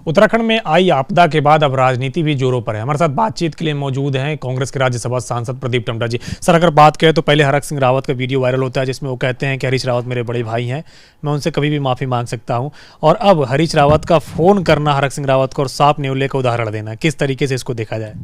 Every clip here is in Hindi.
उत्तराखंड में आई आपदा के बाद अब राजनीति भी जोरों पर है। हमारे साथ बातचीत के लिए मौजूद हैं कांग्रेस के राज्यसभा सांसद प्रदीप टम्टा जी। सर, अगर बात करें तो पहले हरक सिंह रावत का वीडियो वायरल होता है जिसमें वो कहते हैं कि हरीश रावत मेरे बड़े भाई हैं, मैं उनसे कभी भी माफ़ी मांग सकता हूं। और अब हरीश रावत का फ़ोन करना हरक सिंह रावत को और साफ न्योले का उदाहरण देना, किस तरीके से इसको देखा जाए?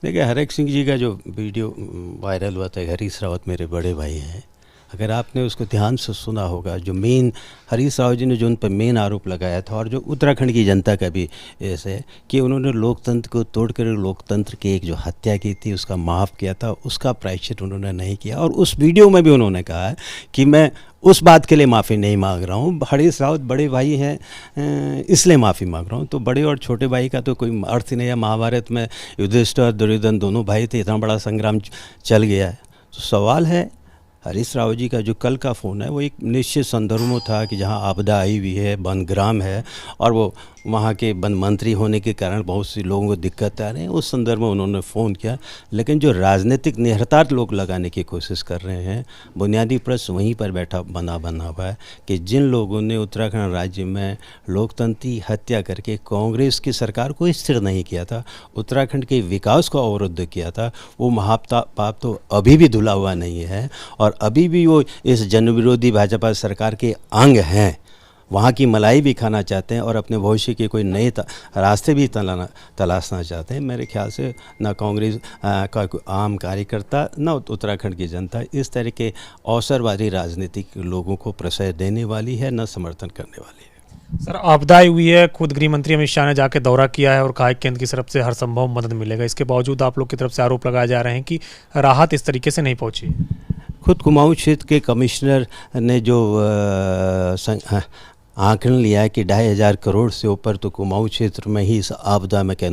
देखिए, हरक सिंह जी का जो वीडियो वायरल हुआ था, हरीश रावत मेरे बड़े भाई हैं, अगर आपने उसको ध्यान से सुना होगा, जो मेन हरीश रावत जी ने जो उन पर मेन आरोप लगाया था और जो उत्तराखंड की जनता का भी ऐसे है कि उन्होंने लोकतंत्र को तोड़कर लोकतंत्र की एक जो हत्या की थी उसका माफ़ किया था, उसका प्रायश्चित उन्होंने नहीं किया। और उस वीडियो में भी उन्होंने कहा है कि मैं उस बात के लिए माफ़ी नहीं मांग रहा हूँ, हरीश रावत बड़े भाई हैं इसलिए माफ़ी मांग रहा हूँ। तो बड़े और छोटे भाई का तो कोई अर्थ ही नहीं है। महाभारत में युधिष्ठिर और दुर्योधन दोनों भाई थे, इतना बड़ा संग्राम चल गया है। तो सवाल है, हरीश रावत जी का जो कल का फ़ोन है वो एक निश्चित संदर्भ में था कि जहां आपदा आई हुई है, वनग्राम है और वो वहाँ के वन मंत्री होने के कारण बहुत सी लोगों को दिक्कत आ रही है, उस संदर्भ में उन्होंने फ़ोन किया। लेकिन जो राजनीतिक निहितार्थ लोग लगाने की कोशिश कर रहे हैं, बुनियादी प्रश्न वहीं पर बैठा बना हुआ है कि जिन लोगों ने उत्तराखंड राज्य में लोकतंत्र की हत्या करके कांग्रेस की सरकार को स्थिर नहीं किया था, उत्तराखंड के विकास को अवरुद्ध किया था, वो महापाप तो अभी भी धुला हुआ नहीं है और अभी भी वो इस जनविरोधी भाजपा सरकार के अंग हैं। वहाँ की मलाई भी खाना चाहते हैं और अपने भविष्य के कोई नए रास्ते भी तलाशना चाहते हैं। मेरे ख्याल से ना कांग्रेस का कोई आम कार्यकर्ता ना उत्तराखंड की जनता इस तरह के अवसरवादी राजनीतिक लोगों को प्रश्रय देने वाली है, न समर्थन करने वाली है। सर, आपदा हुई है, खुद गृह मंत्री अमित शाह ने जाके दौरा किया है और कहा है केंद्र की तरफ से हर संभव मदद मिलेगा। इसके बावजूद आप लोग की तरफ से आरोप लगाए जा रहे हैं कि राहत इस तरीके से नहीं पहुंची। खुद कुमाऊं क्षेत्र के कमिश्नर ने जो आंकलन लिया है कि 2,500 करोड़ से ऊपर तो कुमाऊं क्षेत्र में ही इस आपदा में क्या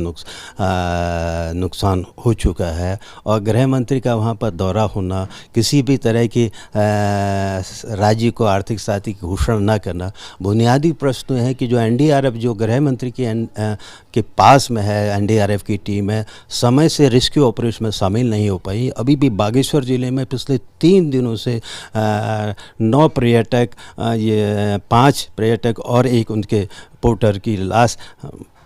नुकसान हो चुका है। और गृह मंत्री का वहां पर दौरा होना, किसी भी तरह की राज्य को आर्थिक सहायता की घोषणा न करना, बुनियादी प्रश्न है कि जो एनडीआरएफ जो गृह मंत्री के पास में है, एनडीआरएफ की टीम है, समय से रेस्क्यू ऑपरेशन में शामिल नहीं हो पाई। अभी भी बागेश्वर ज़िले में पिछले 3 दिनों से 9 पर्यटक, ये 5 पर्यटक और एक उनके पोर्टर की लाश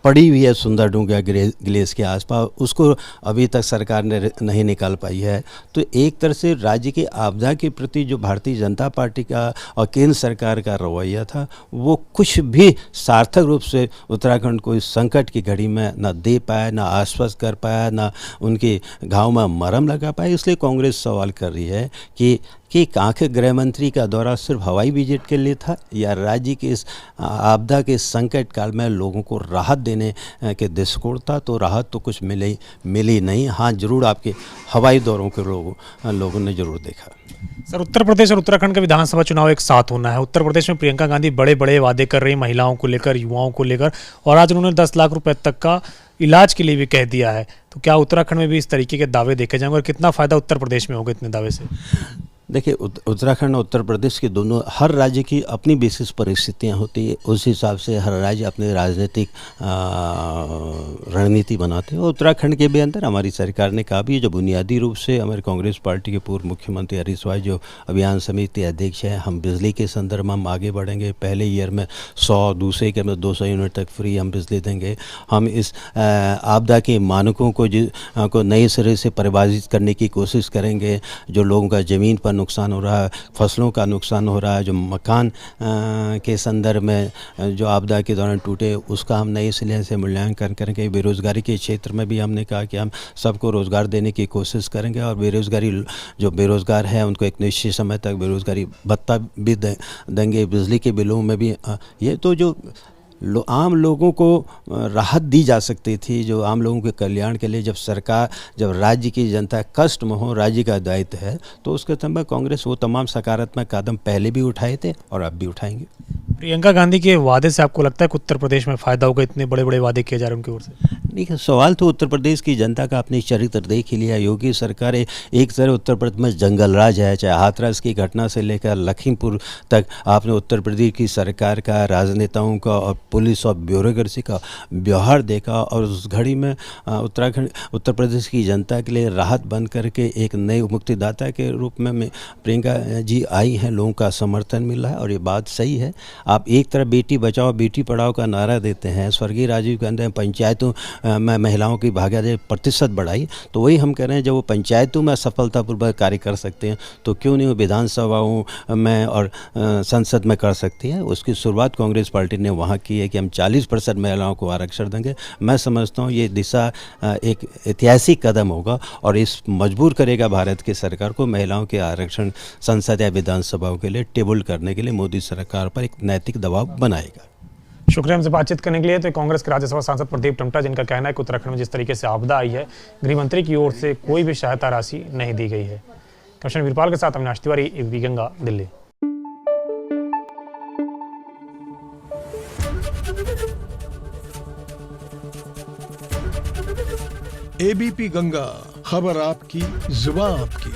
पड़ी हुई है सुंदरडूंगा ग्लेस के आसपास, उसको अभी तक सरकार ने नहीं निकाल पाई है। तो एक तरह से राज्य की आपदा के प्रति जो भारतीय जनता पार्टी का और केंद्र सरकार का रवैया था वो कुछ भी सार्थक रूप से उत्तराखंड को इस संकट की घड़ी में न दे पाया, न आश्वस्त कर पाया, न उनके घाव में मरहम लगा पाया। इसलिए कांग्रेस सवाल कर रही है कि आखिर गृह मंत्री का दौरा सिर्फ हवाई विजिट के लिए था या राज्य के इस आपदा के संकट काल में लोगों को राहत देने के दृष्टिकोण था। तो राहत तो कुछ मिली नहीं। हाँ, जरूर आपके हवाई दौरों के लोगों ने जरूर देखा। सर, उत्तर प्रदेश और उत्तराखंड का विधानसभा चुनाव एक साथ होना है। उत्तर प्रदेश में प्रियंका गांधी बड़े बड़े वादे कर रही महिलाओं को लेकर, युवाओं को लेकर, और आज उन्होंने 10 लाख रुपए तक का इलाज के लिए भी कह दिया है। तो क्या उत्तराखंड में भी इस तरीके के दावे देखे जाएंगे और कितना फायदा उत्तर प्रदेश में होगा इतने दावे से? देखिए, उत्तराखंड और उत्तर प्रदेश के दोनों, हर राज्य की अपनी विशेष परिस्थितियाँ होती है, उस हिसाब से हर राज्य अपने राजनीतिक रणनीति बनाते हैं। और उत्तराखंड के भी अंदर हमारी सरकार ने कहा भी, जो बुनियादी रूप से हमारे कांग्रेस पार्टी के पूर्व मुख्यमंत्री हरीश रावत जो अभियान समिति अध्यक्ष हैं, हम बिजली के संदर्भ में हम आगे बढ़ेंगे। पहले ईयर में 100, दूसरे ईयर में 200 यूनिट तक फ्री हम बिजली देंगे। हम इस आपदा के मानकों को नए सिरे से परिभाषित करने की कोशिश करेंगे। जो लोगों का ज़मीन पर नुकसान हो रहा है, फसलों का नुकसान हो रहा है, जो मकान के संदर्भ में जो आपदा के दौरान टूटे, उसका हम नए सिरे से मूल्यांकन करेंगे। बेरोजगारी के क्षेत्र में भी हमने कहा कि हम सबको रोज़गार देने की कोशिश करेंगे और जो बेरोज़गार है उनको एक निश्चित समय तक बेरोज़गारी भत्ता भी देंगे। बिजली के बिलों में भी ये तो जो आम लोगों को राहत दी जा सकती थी, जो आम लोगों के कल्याण के लिए, जब राज्य की जनता कष्ट में हो, राज्य का दायित्व है, तो उसके संबंध कांग्रेस वो तमाम सकारात्मक कदम पहले भी उठाए थे और अब भी उठाएंगे। प्रियंका गांधी के वादे से आपको लगता है कि उत्तर प्रदेश में फायदा होगा? इतने बड़े बड़े वादे किए जा रहे हैं उनकी ओर से। देखिए, सवाल तो उत्तर प्रदेश की जनता का अपनी चरित्र देख ही लिया। योगी सरकार एक तरह उत्तर प्रदेश में जंगल राज है, चाहे हाथरस की घटना से लेकर लखीमपुर तक आपने उत्तर प्रदेश की सरकार का, राजनेताओं का और पुलिस और ब्यूरोक्रेसी का व्यवहार देखा। और उस घड़ी में उत्तर प्रदेश की जनता के लिए राहत बन करके एक नए मुक्तिदाता के रूप में प्रियंका जी आई हैं। लोगों का समर्थन मिला है और ये बात सही है। आप एक तरफ बेटी बचाओ बेटी पढ़ाओ का नारा देते हैं, स्वर्गीय राजीव गांधी ने पंचायतों में महिलाओं की भागीदारी प्रतिशत बढ़ाई, तो वही हम कह रहे हैं जब वो पंचायतों में सफलतापूर्वक कार्य कर सकते हैं तो क्यों नहीं वो विधानसभाओं में और संसद में कर सकती हैं। उसकी शुरुआत कांग्रेस पार्टी ने वहाँ की है कि हम 40% महिलाओं को आरक्षण देंगे। मैं समझता हूँ ये दिशा एक ऐतिहासिक कदम होगा और इस मजबूर करेगा भारत की सरकार को महिलाओं के आरक्षण संसद या विधानसभाओं के लिए टेबल करने के लिए मोदी सरकार पर एक नैतिक दबाव बनाएगा। शुक्रिया हमसे बातचीत करने के लिए। तो कांग्रेस के राज्यसभा सांसद प्रदीप टमटा, जिनका कहना है कि उत्तराखंड में जिस तरीके से आपदा आई है, गृह मंत्री की ओर से कोई भी सहायता राशि नहीं दी गई है। कमिश्नर वीरपाल के साथ अविनाश तिवारी, एबीपी गंगा, दिल्ली। एबीपी गंगा, खबर आपकी, जुबान आपकी।